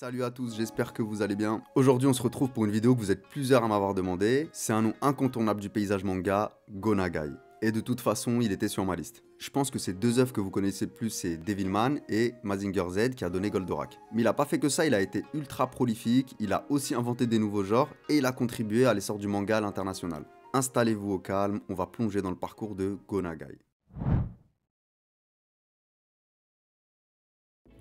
Salut à tous, j'espère que vous allez bien. Aujourd'hui on se retrouve pour une vidéo que vous êtes plusieurs à m'avoir demandé. C'est un nom incontournable du paysage manga, Go Nagai. Et de toute façon, il était sur ma liste. Je pense que ces deux œuvres que vous connaissez le plus, c'est Devilman et Mazinger Z qui a donné Goldorak. Mais il a pas fait que ça, il a été ultra prolifique, il a aussi inventé des nouveaux genres et il a contribué à l'essor du manga à l'international. Installez-vous au calme, on va plonger dans le parcours de Go Nagai.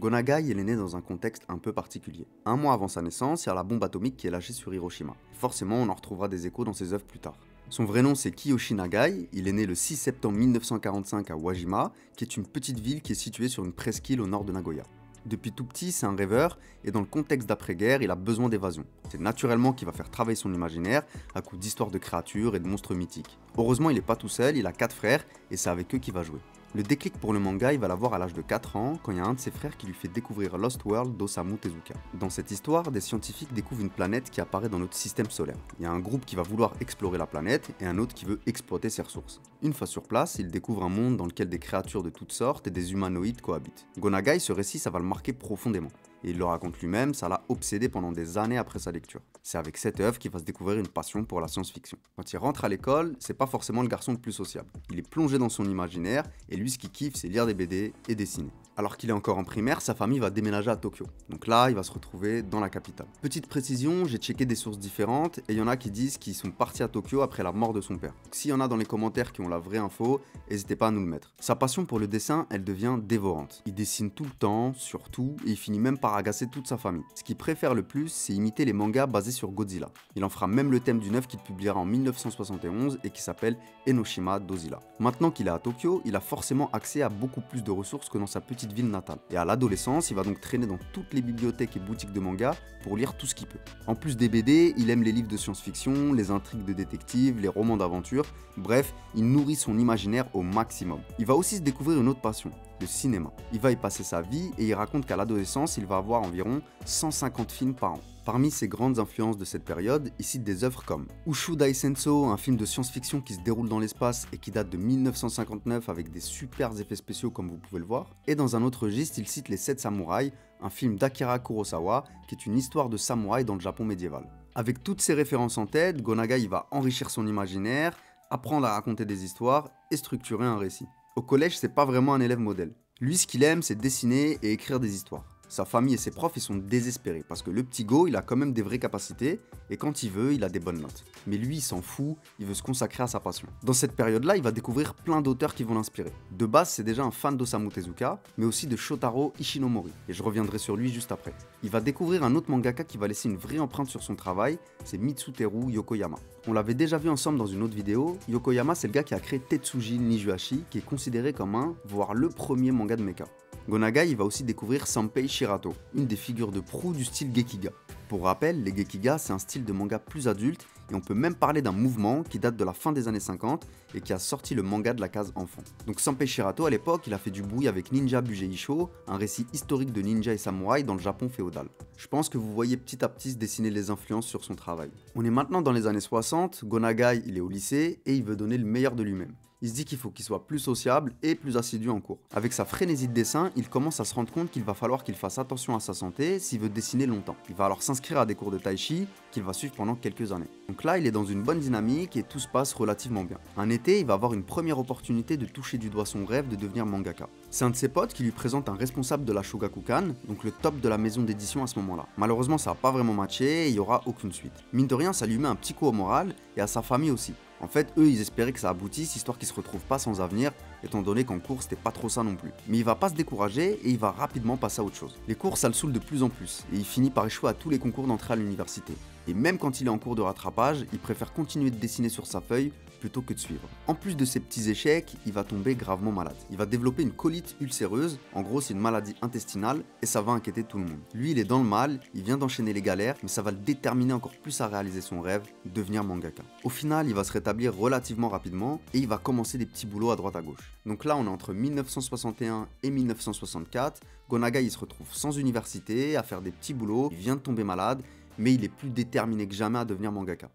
Go Nagai, il est né dans un contexte un peu particulier. Un mois avant sa naissance, il y a la bombe atomique qui est lâchée sur Hiroshima. Forcément, on en retrouvera des échos dans ses œuvres plus tard. Son vrai nom, c'est Kiyoshi Nagai, il est né le 6 septembre 1945 à Wajima, qui est une petite ville qui est située sur une presqu'île au nord de Nagoya. Depuis tout petit, c'est un rêveur, et dans le contexte d'après-guerre, il a besoin d'évasion. C'est naturellement qu'il va faire travailler son imaginaire à coups d'histoires de créatures et de monstres mythiques. Heureusement, il n'est pas tout seul, il a 4 frères, et c'est avec eux qu'il va jouer. Le déclic pour le manga, il va l'avoir à l'âge de 4 ans, quand il y a un de ses frères qui lui fait découvrir Lost World d'Osamu Tezuka. Dans cette histoire, des scientifiques découvrent une planète qui apparaît dans notre système solaire. Il y a un groupe qui va vouloir explorer la planète et un autre qui veut exploiter ses ressources. Une fois sur place, ils découvrent un monde dans lequel des créatures de toutes sortes et des humanoïdes cohabitent. Go Nagai, ce récit, ça va le marquer profondément. Et il le raconte lui-même, ça l'a obsédé pendant des années après sa lecture. C'est avec cette œuvre qu'il va se découvrir une passion pour la science-fiction. Quand il rentre à l'école, c'est pas forcément le garçon le plus sociable. Il est plongé dans son imaginaire, et lui ce qu'il kiffe c'est lire des BD et dessiner. Alors qu'il est encore en primaire, sa famille va déménager à Tokyo. Donc là, il va se retrouver dans la capitale. Petite précision, j'ai checké des sources différentes, et il y en a qui disent qu'ils sont partis à Tokyo après la mort de son père. Donc s'il y en a dans les commentaires qui ont la vraie info, n'hésitez pas à nous le mettre. Sa passion pour le dessin, elle devient dévorante. Il dessine tout le temps, sur tout, et il finit même par agacer toute sa famille. Ce qu'il préfère le plus, c'est imiter les mangas basés sur Godzilla. Il en fera même le thème d'une œuvre qu'il publiera en 1971 et qui s'appelle Enoshima Dozilla. Maintenant qu'il est à Tokyo, il a forcément accès à beaucoup plus de ressources que dans sa petite ville natale. Et à l'adolescence, il va donc traîner dans toutes les bibliothèques et boutiques de manga pour lire tout ce qu'il peut. En plus des BD, il aime les livres de science-fiction, les intrigues de détectives, les romans d'aventure, bref, il nourrit son imaginaire au maximum. Il va aussi se découvrir une autre passion, le cinéma. Il va y passer sa vie et il raconte qu'à l'adolescence, il va avoir environ 150 films par an. Parmi ses grandes influences de cette période, il cite des œuvres comme Ushu Daisenso, un film de science-fiction qui se déroule dans l'espace et qui date de 1959 avec des super effets spéciaux comme vous pouvez le voir. Et dans un autre registre, il cite Les 7 samouraïs, un film d'Akira Kurosawa qui est une histoire de samouraï dans le Japon médiéval. Avec toutes ces références en tête, Go Nagai va enrichir son imaginaire, apprendre à raconter des histoires et structurer un récit. Au collège, c'est pas vraiment un élève modèle. Lui, ce qu'il aime, c'est dessiner et écrire des histoires. Sa famille et ses profs, ils sont désespérés parce que le petit Go, il a quand même des vraies capacités et quand il veut, il a des bonnes notes. Mais lui, il s'en fout, il veut se consacrer à sa passion. Dans cette période-là, il va découvrir plein d'auteurs qui vont l'inspirer. De base, c'est déjà un fan d'Osamu Tezuka, mais aussi de Shotaro Ishinomori, et je reviendrai sur lui juste après. Il va découvrir un autre mangaka qui va laisser une vraie empreinte sur son travail, c'est Mitsuteru Yokoyama. On l'avait déjà vu ensemble dans une autre vidéo, Yokoyama c'est le gars qui a créé Tetsuji Nijuashi, qui est considéré comme un, voire le premier manga de mecha. Go Nagai il va aussi découvrir Sanpei Shirato, une des figures de proue du style Gekiga. Pour rappel, les Gekiga c'est un style de manga plus adulte et on peut même parler d'un mouvement qui date de la fin des années 50 et qui a sorti le manga de la case enfant. Donc Sanpei Shirato à l'époque il a fait du bruit avec Ninja Bujeisho, un récit historique de ninja et samouraï dans le Japon féodal. Je pense que vous voyez petit à petit se dessiner les influences sur son travail. On est maintenant dans les années 60, Go Nagai il est au lycée et il veut donner le meilleur de lui-même. Il se dit qu'il faut qu'il soit plus sociable et plus assidu en cours. Avec sa frénésie de dessin, il commence à se rendre compte qu'il va falloir qu'il fasse attention à sa santé s'il veut dessiner longtemps. Il va alors s'inscrire à des cours de tai chi qu'il va suivre pendant quelques années. Donc là, il est dans une bonne dynamique et tout se passe relativement bien. Un été, il va avoir une première opportunité de toucher du doigt son rêve de devenir mangaka. C'est un de ses potes qui lui présente un responsable de la Shogakukan, donc le top de la maison d'édition à ce moment-là. Malheureusement, ça n'a pas vraiment matché et il n'y aura aucune suite. Mine de rien, ça lui met un petit coup au moral et à sa famille aussi. En fait, eux, ils espéraient que ça aboutisse, histoire qu'ils se retrouvent pas sans avenir, étant donné qu'en cours, c'était pas trop ça non plus. Mais il va pas se décourager et il va rapidement passer à autre chose. Les cours, ça le saoule de plus en plus, et il finit par échouer à tous les concours d'entrée à l'université. Et même quand il est en cours de rattrapage, il préfère continuer de dessiner sur sa feuille plutôt que de suivre. En plus de ces petits échecs, il va tomber gravement malade. Il va développer une colite ulcéreuse, en gros c'est une maladie intestinale, et ça va inquiéter tout le monde. Lui il est dans le mal, il vient d'enchaîner les galères, mais ça va le déterminer encore plus à réaliser son rêve, devenir mangaka. Au final, il va se rétablir relativement rapidement, et il va commencer des petits boulots à droite à gauche. Donc là on est entre 1961 et 1964, Go Nagai il se retrouve sans université, à faire des petits boulots, il vient de tomber malade, mais il est plus déterminé que jamais à devenir mangaka.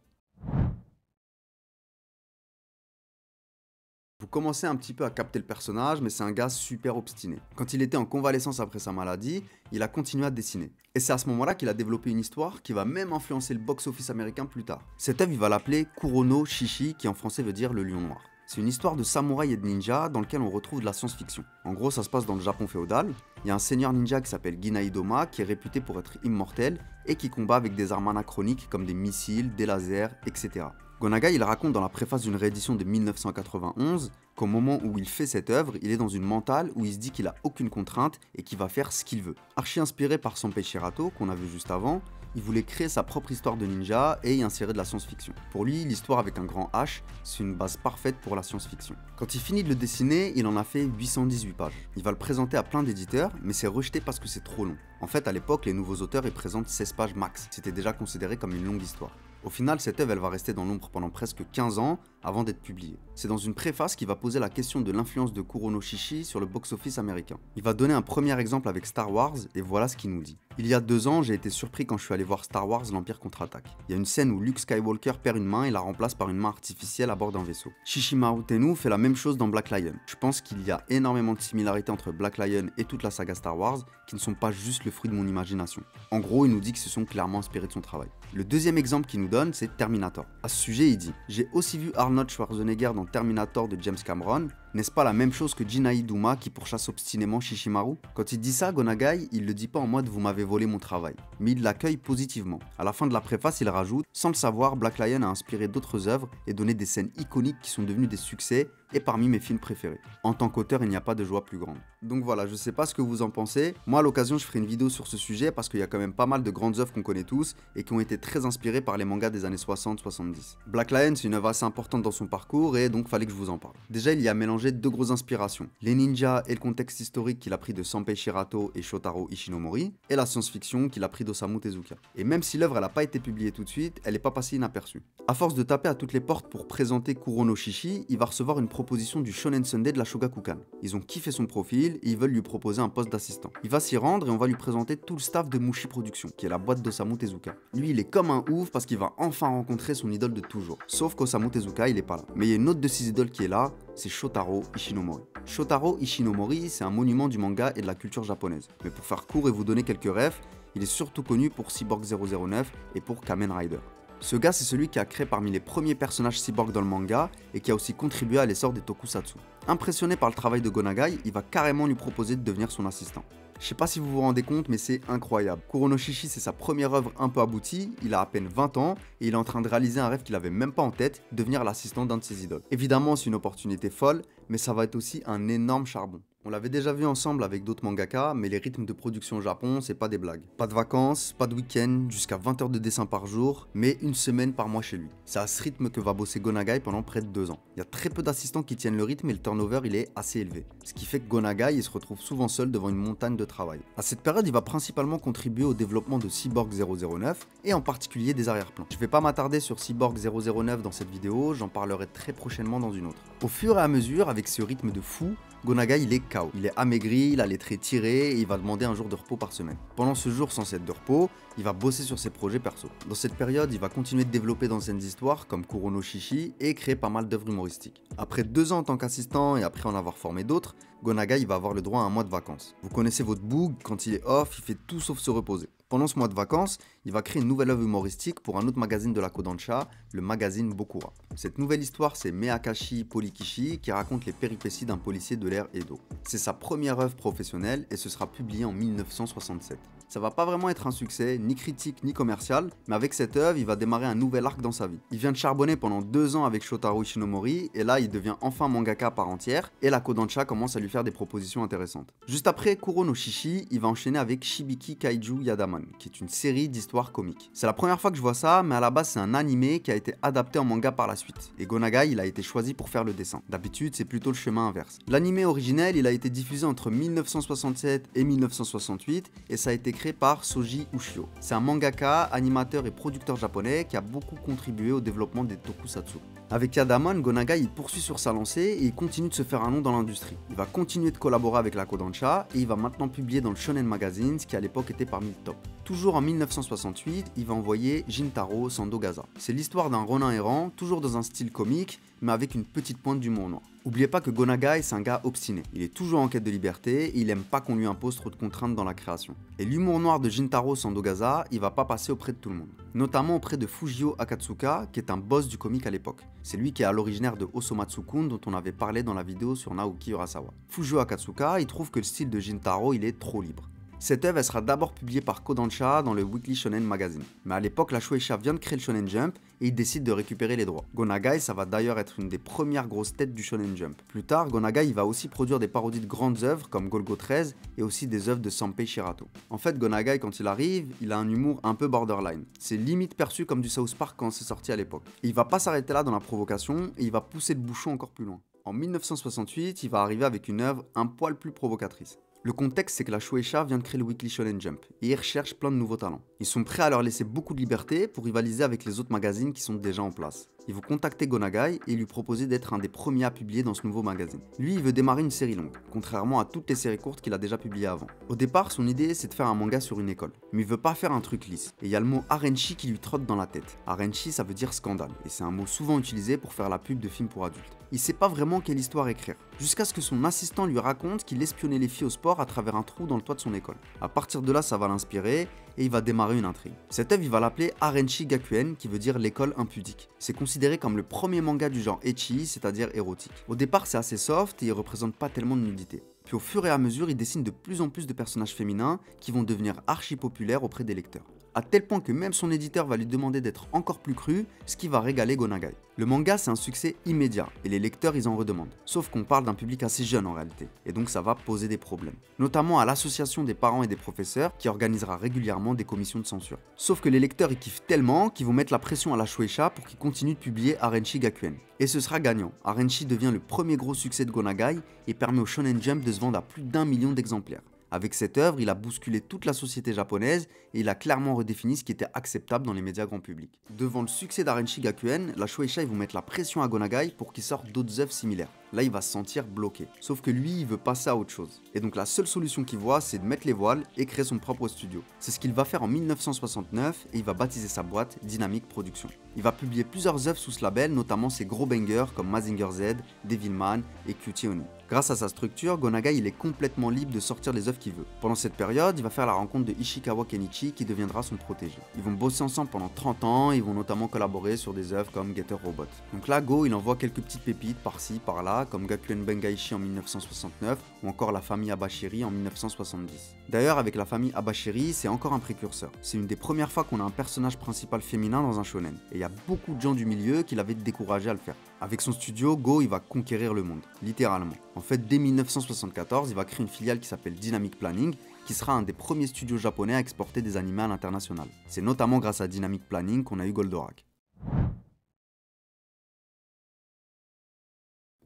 Vous commencez un petit peu à capter le personnage, mais c'est un gars super obstiné. Quand il était en convalescence après sa maladie, il a continué à dessiner. Et c'est à ce moment-là qu'il a développé une histoire qui va même influencer le box-office américain plus tard. Cette œuvre, il va l'appeler Kurono Shishi, qui en français veut dire le lion noir. C'est une histoire de samouraï et de ninja dans laquelle on retrouve de la science-fiction. En gros, ça se passe dans le Japon féodal. Il y a un seigneur ninja qui s'appelle Ginai Doma qui est réputé pour être immortel et qui combat avec des armes anachroniques comme des missiles, des lasers, etc. Gonagai, il raconte dans la préface d'une réédition de 1991 qu'au moment où il fait cette œuvre, il est dans une mentale où il se dit qu'il a aucune contrainte et qu'il va faire ce qu'il veut. Archi inspiré par Sanpei Shirato, qu'on a vu juste avant, il voulait créer sa propre histoire de ninja et y insérer de la science-fiction. Pour lui, l'histoire avec un grand H, c'est une base parfaite pour la science-fiction. Quand il finit de le dessiner, il en a fait 818 pages. Il va le présenter à plein d'éditeurs, mais c'est rejeté parce que c'est trop long. En fait, à l'époque, les nouveaux auteurs y présentent 16 pages max. C'était déjà considéré comme une longue histoire. Au final, cette œuvre, elle va rester dans l'ombre pendant presque 15 ans avant d'être publiée. C'est dans une préface qu'il va poser la question de l'influence de Kurono Shishi sur le box-office américain. Il va donner un premier exemple avec Star Wars, et voilà ce qu'il nous dit. Il y a 2 ans, j'ai été surpris quand je suis allé voir Star Wars l'Empire contre-attaque. Il y a une scène où Luke Skywalker perd une main et la remplace par une main artificielle à bord d'un vaisseau. Shishimaru Tenno fait la même chose dans Black Lion. Je pense qu'il y a énormément de similarités entre Black Lion et toute la saga Star Wars qui ne sont pas juste le fruit de mon imagination. En gros, il nous dit qu'ils se sont clairement inspirés de son travail. Le deuxième exemple qu'il nous donne, c'est Terminator. À ce sujet, il dit « J'ai aussi vu Arnold Schwarzenegger dans Terminator de James Cameron. N'est-ce pas la même chose que Ginai Doma qui pourchasse obstinément Shishimaru ?» Quand il dit ça, Gonagai, il le dit pas en mode « vous m'avez volé mon travail », mais il l'accueille positivement. À la fin de la préface, il rajoute « Sans le savoir, Black Lion a inspiré d'autres œuvres et donné des scènes iconiques qui sont devenues des succès et parmi mes films préférés. En tant qu'auteur, il n'y a pas de joie plus grande. » Donc voilà, je sais pas ce que vous en pensez. Moi, à l'occasion, je ferai une vidéo sur ce sujet parce qu'il y a quand même pas mal de grandes œuvres qu'on connaît tous et qui ont été très inspirées par les mangas des années 60-70. Black Lion, c'est une œuvre assez importante dans son parcours et donc fallait que je vous en parle. Déjà, il y a mélangé 2 grosses inspirations. Les ninjas et le contexte historique qu'il a pris de Sanpei Shirato et Shotaro Ishinomori et la science-fiction qu'il a pris d'Osamu Tezuka. Et même si l'œuvre n'a pas été publiée tout de suite, elle n'est pas passée inaperçue. À force de taper à toutes les portes pour présenter Kurono Shishi, il va recevoir une proposition du Shonen Sunday de la Shogakukan. Ils ont kiffé son profil et ils veulent lui proposer un poste d'assistant. Il va s'y rendre et on va lui présenter tout le staff de Mushi Production, qui est la boîte d'Osamu Tezuka. Lui, il est comme un ouf parce qu'il va enfin rencontrer son idole de toujours. Sauf qu'Osamu Tezuka, il est pas là. Mais il y a une autre de ses idoles qui est là, c'est Shotaro Ishinomori. Shotaro Ishinomori, c'est un monument du manga et de la culture japonaise. Mais pour faire court et vous donner quelques refs, il est surtout connu pour Cyborg 009 et pour Kamen Rider. Ce gars, c'est celui qui a créé parmi les premiers personnages cyborg dans le manga et qui a aussi contribué à l'essor des tokusatsu. Impressionné par le travail de Gonagai, il va carrément lui proposer de devenir son assistant. Je sais pas si vous vous rendez compte, mais c'est incroyable. Kurono Shishi, c'est sa première œuvre un peu aboutie, il a à peine 20 ans et il est en train de réaliser un rêve qu'il avait même pas en tête, devenir l'assistant d'un de ses idoles. Évidemment, c'est une opportunité folle, mais ça va être aussi un énorme charbon. On l'avait déjà vu ensemble avec d'autres mangaka, mais les rythmes de production au Japon, c'est pas des blagues. Pas de vacances, pas de week-end, jusqu'à 20 heures de dessin par jour, mais une semaine par mois chez lui. C'est à ce rythme que va bosser Gonagai pendant près de 2 ans. Il y a très peu d'assistants qui tiennent le rythme et le turnover il est assez élevé. Ce qui fait que Gonagai il se retrouve souvent seul devant une montagne de travail. À cette période, il va principalement contribuer au développement de Cyborg 009 et en particulier des arrière-plans. Je vais pas m'attarder sur Cyborg 009 dans cette vidéo, j'en parlerai très prochainement dans une autre. Au fur et à mesure, avec ce rythme de fou, Gonagai il est KO. Il est amaigri, il a les traits tirés et il va demander un jour de repos par semaine. Pendant ce jour censé être de repos, il va bosser sur ses projets perso. Dans cette période, il va continuer de développer d'anciennes histoires comme Kurono Shishi et créer pas mal d'œuvres humoristiques. Après 2 ans en tant qu'assistant et après en avoir formé d'autres, Gonagai va avoir le droit à un mois de vacances. Vous connaissez votre boug, quand il est off, il fait tout sauf se reposer. Pendant ce mois de vacances, il va créer une nouvelle œuvre humoristique pour un autre magazine de la Kodansha, le magazine Bokura. Cette nouvelle histoire, c'est Meakashi Polikishi qui raconte les péripéties d'un policier de l'ère Edo. C'est sa première œuvre professionnelle et ce sera publié en 1967. Ça va pas vraiment être un succès, ni critique ni commercial, mais avec cette œuvre, il va démarrer un nouvel arc dans sa vie. Il vient de charbonner pendant 2 ans avec Shotaro Ishinomori, et là il devient enfin mangaka à part entière, et la Kodansha commence à lui faire des propositions intéressantes. Juste après Kurono Shishi, il va enchaîner avec Shibiki Kaiju Yadaman, qui est une série d'histoires comiques. C'est la première fois que je vois ça, mais à la base c'est un animé qui a été adapté en manga par la suite, et Gonagai il a été choisi pour faire le dessin. D'habitude c'est plutôt le chemin inverse. L'animé originel il a été diffusé entre 1967 et 1968, et ça a été créé par Soji Ushio. C'est un mangaka, animateur et producteur japonais qui a beaucoup contribué au développement des tokusatsu. Avec Yadaman, Gonagai il poursuit sur sa lancée et il continue de se faire un nom dans l'industrie. Il va continuer de collaborer avec la Kodansha et il va maintenant publier dans le Shonen Magazine, ce qui à l'époque était parmi le top. Toujours en 1968, il va envoyer Jintaro Sandogaza. C'est l'histoire d'un ronin errant, toujours dans un style comique, mais avec une petite pointe d'humour noir. Oubliez pas que Gonagai c'est un gars obstiné, il est toujours en quête de liberté et il aime pas qu'on lui impose trop de contraintes dans la création. Et l'humour noir de Jintaro Sandogaza, il va pas passer auprès de tout le monde. Notamment auprès de Fujio Akatsuka, qui est un boss du comique à l'époque. C'est lui qui est à l'originaire de Osomatsu-kun dont on avait parlé dans la vidéo sur Naoki Urasawa. Fujio Akatsuka, il trouve que le style de Jintaro il est trop libre. Cette œuvre elle sera d'abord publiée par Kodansha dans le Weekly Shonen Magazine. Mais à l'époque, la Shueisha vient de créer le Shonen Jump et il décide de récupérer les droits. Gonagai, ça va d'ailleurs être une des premières grosses têtes du Shonen Jump. Plus tard, Gonagai il va aussi produire des parodies de grandes œuvres comme Golgo 13 et aussi des œuvres de Sanpei Shirato. En fait, Gonagai, quand il arrive, il a un humour un peu borderline. C'est limite perçu comme du South Park quand c'est sorti à l'époque. Et il va pas s'arrêter là dans la provocation et il va pousser le bouchon encore plus loin. En 1968, il va arriver avec une œuvre un poil plus provocatrice. Le contexte, c'est que la Shueisha vient de créer le Weekly Shonen Jump et ils recherchent plein de nouveaux talents. Ils sont prêts à leur laisser beaucoup de liberté pour rivaliser avec les autres magazines qui sont déjà en place. Ils vont contacter Gonagai et lui proposer d'être un des premiers à publier dans ce nouveau magazine. Lui, il veut démarrer une série longue, contrairement à toutes les séries courtes qu'il a déjà publiées avant. Au départ, son idée, c'est de faire un manga sur une école, mais il veut pas faire un truc lisse. Et il y a le mot Arenshi qui lui trotte dans la tête. Arenshi, ça veut dire scandale, et c'est un mot souvent utilisé pour faire la pub de films pour adultes. Il sait pas vraiment quelle histoire écrire, jusqu'à ce que son assistant lui raconte qu'il espionnait les filles au sport à travers un trou dans le toit de son école. À partir de là, ça va l'inspirer et il va démarrer une intrigue. Cette œuvre, il va l'appeler Arenshi Gakuen, qui veut dire l'école impudique. C'est considéré comme le premier manga du genre ecchi, c'est-à-dire érotique. Au départ, c'est assez soft et il représente pas tellement de nudité. Puis au fur et à mesure, il dessine de plus en plus de personnages féminins qui vont devenir archi populaires auprès des lecteurs. À tel point que même son éditeur va lui demander d'être encore plus cru, ce qui va régaler Gonagai. Le manga c'est un succès immédiat et les lecteurs ils en redemandent. Sauf qu'on parle d'un public assez jeune en réalité, et donc ça va poser des problèmes. Notamment à l'association des parents et des professeurs qui organisera régulièrement des commissions de censure. Sauf que les lecteurs ils kiffent tellement qu'ils vont mettre la pression à la Shueisha pour qu'ils continuent de publier Arenshi Gakuen. Et ce sera gagnant. Arenshi devient le premier gros succès de Gonagai et permet au Shonen Jump de se vendre à plus d'1 million d'exemplaires. Avec cette œuvre, il a bousculé toute la société japonaise et il a clairement redéfini ce qui était acceptable dans les médias grand public. Devant le succès d'Arenshi Gakuen, la Shueisha ils vont mettre la pression à Gonagai pour qu'il sorte d'autres œuvres similaires. Là, il va se sentir bloqué. Sauf que lui, il veut passer à autre chose. Et donc la seule solution qu'il voit, c'est de mettre les voiles et créer son propre studio. C'est ce qu'il va faire en 1969 et il va baptiser sa boîte Dynamic Production. Il va publier plusieurs œuvres sous ce label, notamment ses gros bangers comme Mazinger Z, Devilman et Cutie Honey. Grâce à sa structure, Gonagai il est complètement libre de sortir les œuvres qu'il veut. Pendant cette période, il va faire la rencontre de Ishikawa Kenichi qui deviendra son protégé. Ils vont bosser ensemble pendant 30 ans et ils vont notamment collaborer sur des œuvres comme Getter Robot. Donc là, Go il envoie quelques petites pépites par-ci, par-là, comme Gakuen Bengaishi en 1969 ou encore la famille Abashiri en 1970. D'ailleurs, avec la famille Abashiri, c'est encore un précurseur. C'est une des premières fois qu'on a un personnage principal féminin dans un shonen. Et il y a beaucoup de gens du milieu qui l'avaient découragé à le faire. Avec son studio, Go il va conquérir le monde, littéralement. En fait, dès 1974, il va créer une filiale qui s'appelle Dynamic Planning, qui sera un des premiers studios japonais à exporter des animés à l'international. C'est notamment grâce à Dynamic Planning qu'on a eu Goldorak.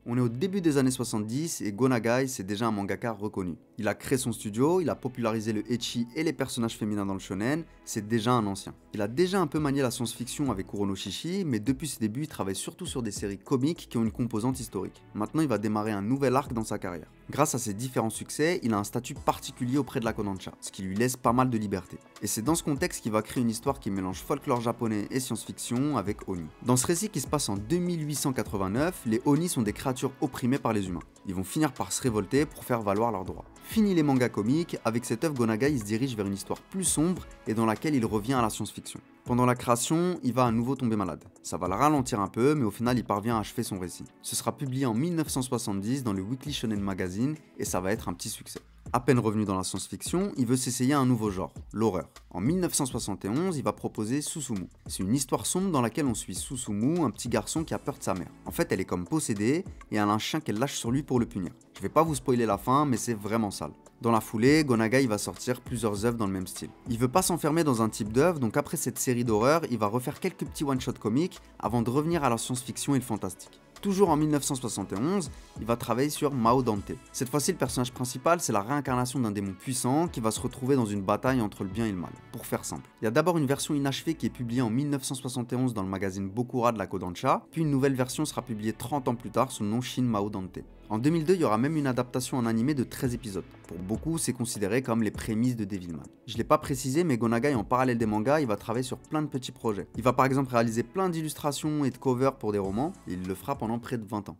On est au début des années 70 et Gonagai c'est déjà un mangaka reconnu. Il a créé son studio, il a popularisé le ecchi et les personnages féminins dans le shonen, c'est déjà un ancien. Il a déjà un peu manié la science-fiction avec Kuronoshishi, mais depuis ses débuts il travaille surtout sur des séries comiques qui ont une composante historique. Maintenant il va démarrer un nouvel arc dans sa carrière. Grâce à ses différents succès, il a un statut particulier auprès de la Kodansha, ce qui lui laisse pas mal de liberté. Et c'est dans ce contexte qu'il va créer une histoire qui mélange folklore japonais et science-fiction avec Oni. Dans ce récit qui se passe en 2889, les Oni sont des créatures opprimées par les humains. Ils vont finir par se révolter pour faire valoir leurs droits. Fini les mangas comiques, avec cette œuvre Gonagai il se dirige vers une histoire plus sombre et dans laquelle il revient à la science-fiction. Pendant la création, il va à nouveau tomber malade. Ça va le ralentir un peu, mais au final il parvient à achever son récit. Ce sera publié en 1970 dans le Weekly Shonen Magazine et ça va être un petit succès. À peine revenu dans la science-fiction, il veut s'essayer à un nouveau genre, l'horreur. En 1971, il va proposer Susumu. C'est une histoire sombre dans laquelle on suit Susumu, un petit garçon qui a peur de sa mère. En fait, elle est comme possédée et elle a un chien qu'elle lâche sur lui pour le punir. Je vais pas vous spoiler la fin, mais c'est vraiment sale. Dans la foulée, Gonagai va sortir plusieurs œuvres dans le même style. Il veut pas s'enfermer dans un type d'œuvre, donc après cette série d'horreur, il va refaire quelques petits one-shot comiques avant de revenir à la science-fiction et le fantastique. Toujours en 1971, il va travailler sur Mao Dante. Cette fois-ci, le personnage principal, c'est la réincarnation d'un démon puissant qui va se retrouver dans une bataille entre le bien et le mal. Pour faire simple, il y a d'abord une version inachevée qui est publiée en 1971 dans le magazine Bokura de la Kodansha, puis une nouvelle version sera publiée 30 ans plus tard sous le nom Shin Mao Dante. En 2002, il y aura même une adaptation en animé de 13 épisodes. Pour beaucoup, c'est considéré comme les prémices de Devilman. Je l'ai pas précisé, mais Go Nagai, en parallèle des mangas, il va travailler sur plein de petits projets. Il va par exemple réaliser plein d'illustrations et de covers pour des romans, et il le fera pendant près de 20 ans.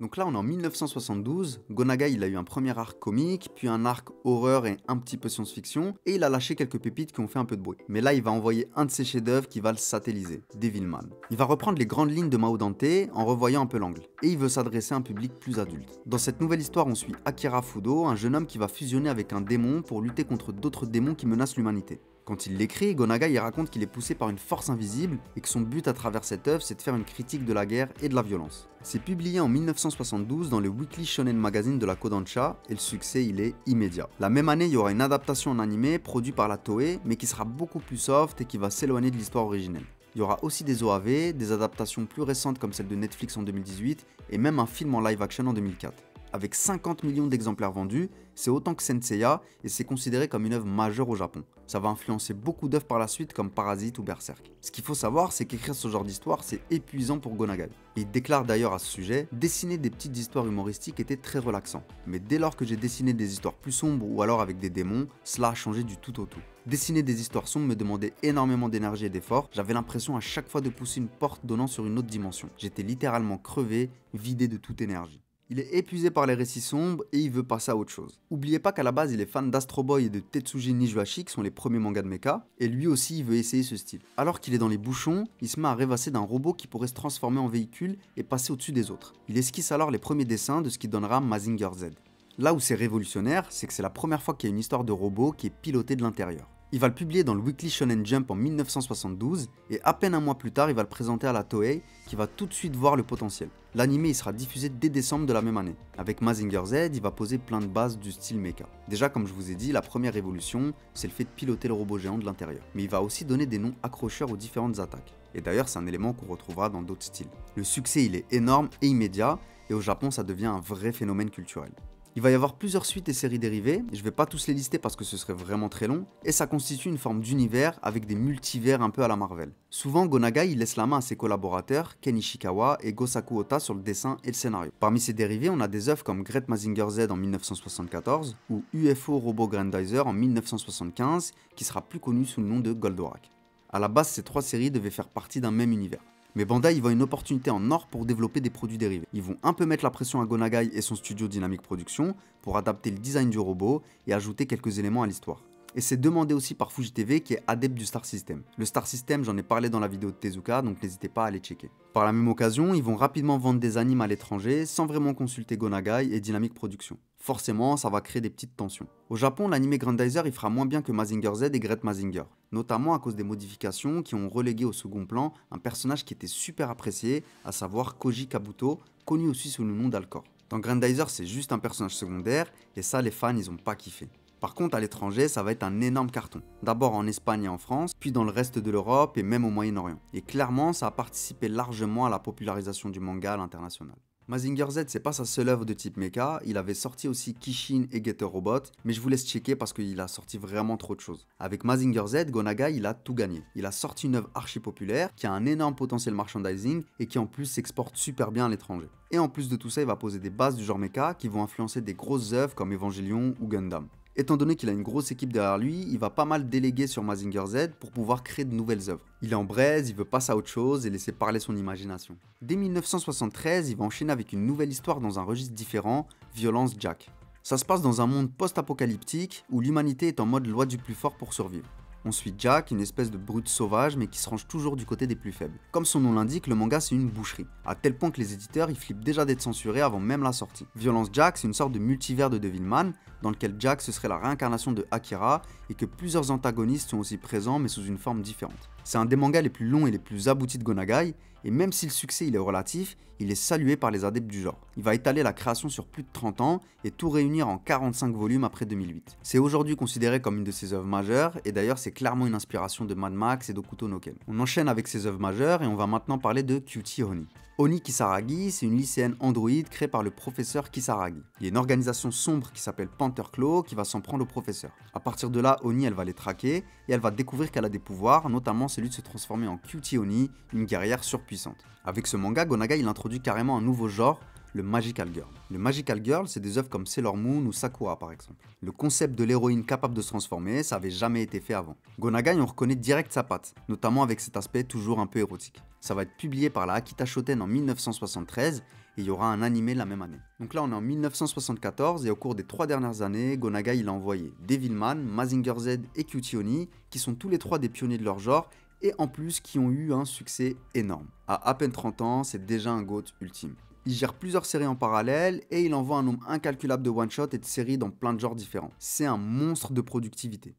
Donc là on est en 1972, Go Nagai il a eu un premier arc comique, puis un arc horreur et un petit peu science-fiction, et il a lâché quelques pépites qui ont fait un peu de bruit. Mais là il va envoyer un de ses chefs-d'œuvre qui va le satelliser, Devilman. Il va reprendre les grandes lignes de Mao Dante en revoyant un peu l'angle, et il veut s'adresser à un public plus adulte. Dans cette nouvelle histoire on suit Akira Fudo, un jeune homme qui va fusionner avec un démon pour lutter contre d'autres démons qui menacent l'humanité. Quand il l'écrit, Go Nagai il raconte qu'il est poussé par une force invisible et que son but à travers cette œuvre c'est de faire une critique de la guerre et de la violence. C'est publié en 1972 dans le Weekly Shonen Magazine de la Kodansha et le succès il est immédiat. La même année il y aura une adaptation en animé produite par la Toei mais qui sera beaucoup plus soft et qui va s'éloigner de l'histoire originelle. Il y aura aussi des OAV, des adaptations plus récentes comme celle de Netflix en 2018 et même un film en live action en 2004. Avec 50 millions d'exemplaires vendus, c'est autant que Senseiya et c'est considéré comme une œuvre majeure au Japon. Ça va influencer beaucoup d'œuvres par la suite comme Parasite ou Berserk. Ce qu'il faut savoir, c'est qu'écrire ce genre d'histoire, c'est épuisant pour Go Nagai. Et il déclare d'ailleurs à ce sujet, dessiner des petites histoires humoristiques était très relaxant. Mais dès lors que j'ai dessiné des histoires plus sombres ou alors avec des démons, cela a changé du tout au tout. Dessiner des histoires sombres me demandait énormément d'énergie et d'efforts, j'avais l'impression à chaque fois de pousser une porte donnant sur une autre dimension. J'étais littéralement crevé, vidé de toute énergie. Il est épuisé par les récits sombres et il veut passer à autre chose. Oubliez pas qu'à la base il est fan d'Astro Boy et de Tetsuji Nijiwashi qui sont les premiers mangas de mecha, et lui aussi il veut essayer ce style. Alors qu'il est dans les bouchons, il se met à rêvasser d'un robot qui pourrait se transformer en véhicule et passer au-dessus des autres. Il esquisse alors les premiers dessins de ce qui donnera Mazinger Z. Là où c'est révolutionnaire, c'est que c'est la première fois qu'il y a une histoire de robot qui est pilotée de l'intérieur. Il va le publier dans le Weekly Shonen Jump en 1972 et à peine un mois plus tard, il va le présenter à la Toei qui va tout de suite voir le potentiel. L'anime il sera diffusé dès décembre de la même année. Avec Mazinger Z, il va poser plein de bases du style mecha. Déjà comme je vous ai dit, la première révolution, c'est le fait de piloter le robot géant de l'intérieur. Mais il va aussi donner des noms accrocheurs aux différentes attaques. Et d'ailleurs c'est un élément qu'on retrouvera dans d'autres styles. Le succès il est énorme et immédiat et au Japon ça devient un vrai phénomène culturel. Il va y avoir plusieurs suites et séries dérivées, je vais pas tous les lister parce que ce serait vraiment très long, et ça constitue une forme d'univers avec des multivers un peu à la Marvel. Souvent, Go Nagai il laisse la main à ses collaborateurs, Ken Ishikawa et Gosaku Ota sur le dessin et le scénario. Parmi ces dérivés, on a des œuvres comme Great Mazinger Z en 1974 ou UFO Robo Grandizer en 1975, qui sera plus connu sous le nom de Goldorak. A la base, ces trois séries devaient faire partie d'un même univers. Mais Bandai voit une opportunité en or pour développer des produits dérivés. Ils vont un peu mettre la pression à Go Nagai et son studio Dynamic Production pour adapter le design du robot et ajouter quelques éléments à l'histoire. Et c'est demandé aussi par Fuji TV qui est adepte du Star System. Le Star System, j'en ai parlé dans la vidéo de Tezuka, donc n'hésitez pas à aller checker. Par la même occasion, ils vont rapidement vendre des animes à l'étranger sans vraiment consulter Go Nagai et Dynamic Production. Forcément, ça va créer des petites tensions. Au Japon, l'anime Grandizer il fera moins bien que Mazinger Z et Great Mazinger, notamment à cause des modifications qui ont relégué au second plan un personnage qui était super apprécié, à savoir Koji Kabuto, connu aussi sous le nom d'Alcor. Dans Grandizer, c'est juste un personnage secondaire, et ça les fans ils ont pas kiffé. Par contre, à l'étranger, ça va être un énorme carton. D'abord en Espagne et en France, puis dans le reste de l'Europe et même au Moyen-Orient. Et clairement, ça a participé largement à la popularisation du manga à l'international. Mazinger Z, c'est pas sa seule œuvre de type mecha, il avait sorti aussi Kishin et Getter Robot, mais je vous laisse checker parce qu'il a sorti vraiment trop de choses. Avec Mazinger Z, Go Nagai, il a tout gagné. Il a sorti une œuvre archi populaire, qui a un énorme potentiel merchandising et qui en plus s'exporte super bien à l'étranger. Et en plus de tout ça, il va poser des bases du genre mecha qui vont influencer des grosses œuvres comme Evangelion ou Gundam. Étant donné qu'il a une grosse équipe derrière lui, il va pas mal déléguer sur Mazinger Z pour pouvoir créer de nouvelles œuvres. Il est en braise, il veut passer à autre chose et laisser parler son imagination. Dès 1973, il va enchaîner avec une nouvelle histoire dans un registre différent, Violence Jack. Ça se passe dans un monde post-apocalyptique où l'humanité est en mode loi du plus fort pour survivre. On suit Jack, une espèce de brute sauvage mais qui se range toujours du côté des plus faibles. Comme son nom l'indique, le manga c'est une boucherie, à tel point que les éditeurs ils flippent déjà d'être censurés avant même la sortie. Violence Jack, c'est une sorte de multivers de Devilman, dans lequel Jack ce serait la réincarnation de Akira et que plusieurs antagonistes sont aussi présents mais sous une forme différente. C'est un des mangas les plus longs et les plus aboutis de Go Nagai, Et même si le succès il est relatif, il est salué par les adeptes du genre. Il va étaler la création sur plus de 30 ans et tout réunir en 45 volumes après 2008. C'est aujourd'hui considéré comme une de ses œuvres majeures et d'ailleurs c'est clairement une inspiration de Mad Max et d'Hokuto no Ken. On enchaîne avec ses œuvres majeures et on va maintenant parler de Cutie Honey. Honey Kisaragi, c'est une lycéenne androïde créée par le professeur Kisaragi. Il y a une organisation sombre qui s'appelle Panther Claw qui va s'en prendre au professeur. A partir de là, Honey elle va les traquer et elle va découvrir qu'elle a des pouvoirs, notamment celui de se transformer en Cutie Honey, une guerrière surpuissante. Avec ce manga, Go Nagai il introduit carrément un nouveau genre, le Magical Girl. Le Magical Girl, c'est des œuvres comme Sailor Moon ou Sakura par exemple. Le concept de l'héroïne capable de se transformer, ça avait jamais été fait avant. Go Nagai, on reconnaît direct sa patte, notamment avec cet aspect toujours un peu érotique. Ça va être publié par la Akita Shoten en 1973 et il y aura un animé la même année. Donc là on est en 1974 et au cours des 3 dernières années, Go Nagai il a envoyé Devilman, Mazinger Z et Cutie Honey, qui sont tous les 3 des pionniers de leur genre et en plus qui ont eu un succès énorme. À peine 30 ans, c'est déjà un GOAT ultime. Il gère plusieurs séries en parallèle et il envoie un nombre incalculable de one-shots et de séries dans plein de genres différents. C'est un monstre de productivité.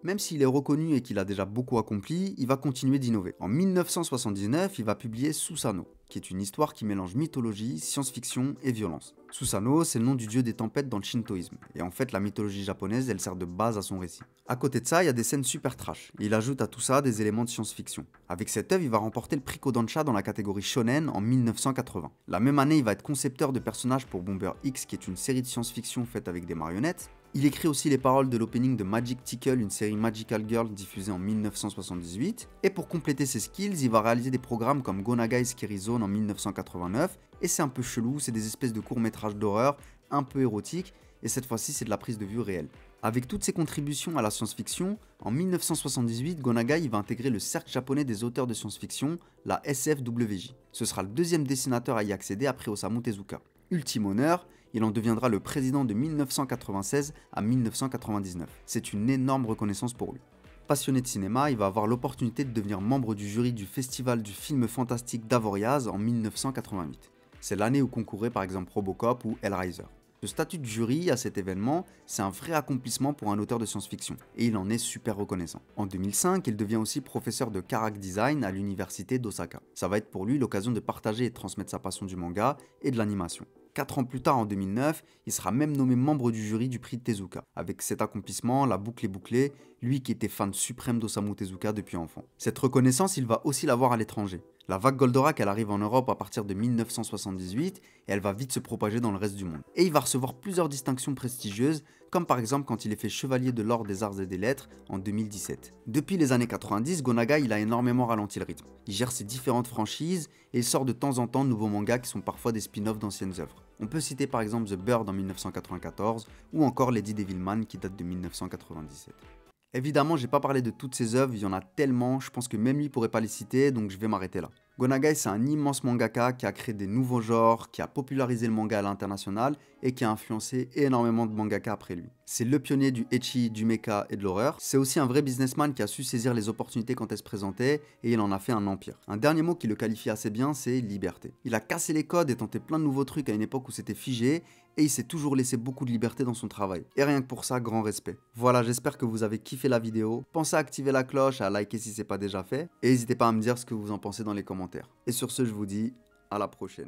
Même s'il est reconnu et qu'il a déjà beaucoup accompli, il va continuer d'innover. En 1979, il va publier Susanoo, qui est une histoire qui mélange mythologie, science-fiction et violence. Susanoo, c'est le nom du dieu des tempêtes dans le shintoïsme, et en fait la mythologie japonaise, elle sert de base à son récit. À côté de ça, il y a des scènes super trash, et il ajoute à tout ça des éléments de science-fiction. Avec cette œuvre, il va remporter le prix Kodansha dans la catégorie shonen en 1980. La même année, il va être concepteur de personnages pour Bomber X, qui est une série de science-fiction faite avec des marionnettes. Il écrit aussi les paroles de l'opening de Magic Tickle, une série Magical Girl diffusée en 1978. Et pour compléter ses skills, il va réaliser des programmes comme Go Nagai Scary Zone en 1989. Et c'est un peu chelou, c'est des espèces de courts-métrages d'horreur, un peu érotiques, et cette fois-ci c'est de la prise de vue réelle. Avec toutes ses contributions à la science-fiction, en 1978, Go Nagai va intégrer le cercle japonais des auteurs de science-fiction, la SFWJ. Ce sera le deuxième dessinateur à y accéder après Osamu Tezuka. Ultime honneur, il en deviendra le président de 1996 à 1999. C'est une énorme reconnaissance pour lui. Passionné de cinéma, il va avoir l'opportunité de devenir membre du jury du festival du film fantastique d'Avoriaz en 1988. C'est l'année où concouraient par exemple Robocop ou Hellraiser. Le statut de jury à cet événement, c'est un vrai accomplissement pour un auteur de science-fiction, et il en est super reconnaissant. En 2005, il devient aussi professeur de character design à l'université d'Osaka. Ça va être pour lui l'occasion de partager et de transmettre sa passion du manga et de l'animation. 4 ans plus tard, en 2009, il sera même nommé membre du jury du prix Tezuka. Avec cet accomplissement, la boucle est bouclée, lui qui était fan suprême d'Osamu Tezuka depuis enfant. Cette reconnaissance, il va aussi l'avoir à l'étranger. La vague Goldorak, elle arrive en Europe à partir de 1978 et elle va vite se propager dans le reste du monde. Et il va recevoir plusieurs distinctions prestigieuses, comme par exemple quand il est fait chevalier de l'ordre des arts et des lettres en 2017. Depuis les années 90, Go Nagai il a énormément ralenti le rythme. Il gère ses différentes franchises et il sort de temps en temps de nouveaux mangas qui sont parfois des spin-offs d'anciennes œuvres. On peut citer par exemple The Bird en 1994 ou encore Lady Devilman qui date de 1997. Évidemment, j'ai pas parlé de toutes ses œuvres, il y en a tellement, je pense que même lui pourrait pas les citer, donc je vais m'arrêter là. Go Nagai, c'est un immense mangaka qui a créé des nouveaux genres, qui a popularisé le manga à l'international et qui a influencé énormément de mangaka après lui. C'est le pionnier du ecchi, du mecha et de l'horreur. C'est aussi un vrai businessman qui a su saisir les opportunités quand elles se présentaient et il en a fait un empire. Un dernier mot qui le qualifie assez bien, c'est liberté. Il a cassé les codes et tenté plein de nouveaux trucs à une époque où c'était figé et il s'est toujours laissé beaucoup de liberté dans son travail. Et rien que pour ça, grand respect. Voilà, j'espère que vous avez kiffé la vidéo. Pensez à activer la cloche, à liker si c'est pas déjà fait et n'hésitez pas à me dire ce que vous en pensez dans les commentaires. Et sur ce, je vous dis à la prochaine.